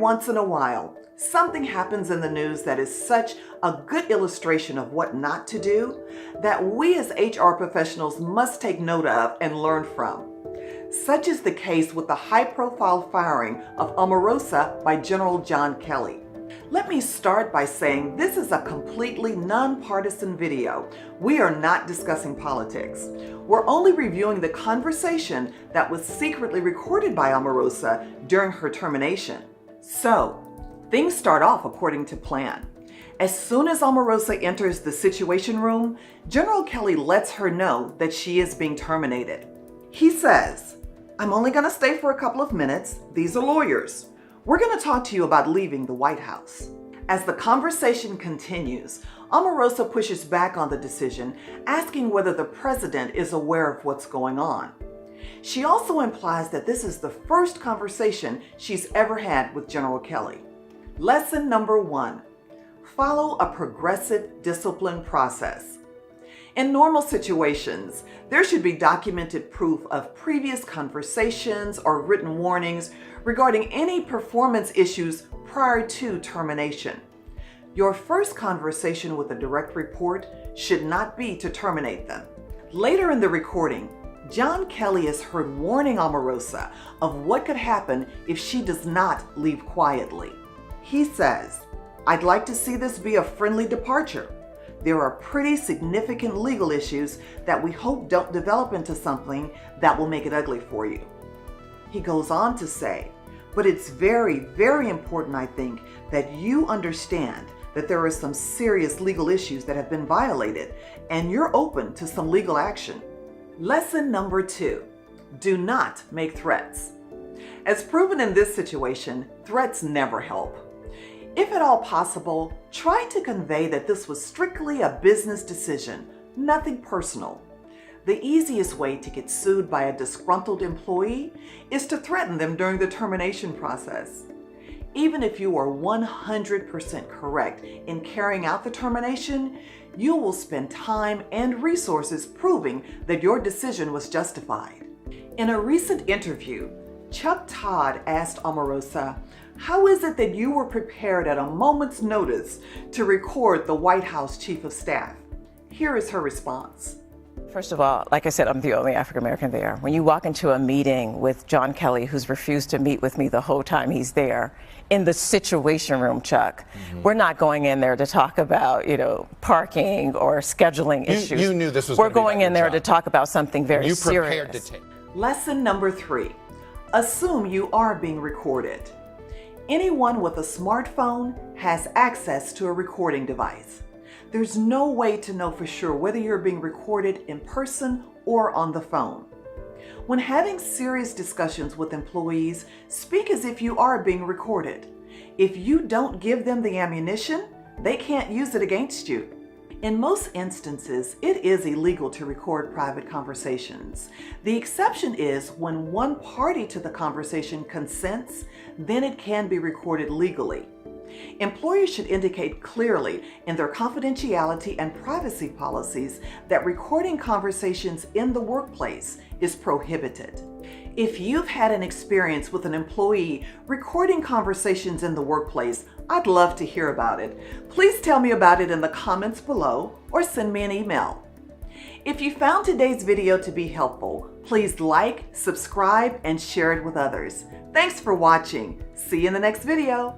once in a while, something happens in the news that is such a good illustration of what not to do that we as HR professionals must take note of and learn from. Such is the case with the high-profile firing of Omarosa by General John Kelly. Let me start by saying this is a completely nonpartisan video. We are not discussing politics. We're only reviewing the conversation that was secretly recorded by Omarosa during her termination. So, things start off according to plan. As soon as Omarosa enters the situation room, General Kelly lets her know that she is being terminated. He says, "I'm only going to stay for a couple of minutes. These are lawyers. We're going to talk to you about leaving the White House." As the conversation continues, Omarosa pushes back on the decision, asking whether the president is aware of what's going on. She also implies that this is the first conversation she's ever had with General Kelly. Lesson number 1, follow a progressive discipline process. In normal situations, there should be documented proof of previous conversations or written warnings regarding any performance issues prior to termination. Your first conversation with a direct report should not be to terminate them. Later in the recording, John Kelly is heard warning Omarosa of what could happen if she does not leave quietly. He says, "I'd like to see this be a friendly departure. There are pretty significant legal issues that we hope don't develop into something that will make it ugly for you." He goes on to say, "But it's very, very important, I think, that you understand that there are some serious legal issues that have been violated, and you're open to some legal action." Lesson number 2, do not make threats. As proven in this situation, threats never help. If at all possible, try to convey that this was strictly a business decision, nothing personal. The easiest way to get sued by a disgruntled employee is to threaten them during the termination process. Even if you are 100% correct in carrying out the termination, you will spend time and resources proving that your decision was justified. In a recent interview, Chuck Todd asked Omarosa, "How is it that you were prepared at a moment's notice to record the White House Chief of Staff?" Here is her response. First of all, like I said, I'm the only African American there. When you walk into a meeting with John Kelly, who's refused to meet with me the whole time he's there, in the situation room, Chuck, we're not going in there to talk about, parking or scheduling issues. You knew this was We're going in there job. to talk about something very you serious. prepared to take. Lesson number 3, assume you are being recorded. Anyone with a smartphone has access to a recording device. There's no way to know for sure whether you're being recorded in person or on the phone. When having serious discussions with employees, speak as if you are being recorded. If you don't give them the ammunition, they can't use it against you. In most instances, it is illegal to record private conversations. The exception is when one party to the conversation consents, then it can be recorded legally. Employers should indicate clearly in their confidentiality and privacy policies that recording conversations in the workplace is prohibited. If you've had an experience with an employee recording conversations in the workplace, I'd love to hear about it. Please tell me about it in the comments below or send me an email. If you found today's video to be helpful, please like, subscribe, and share it with others. Thanks for watching. See you in the next video.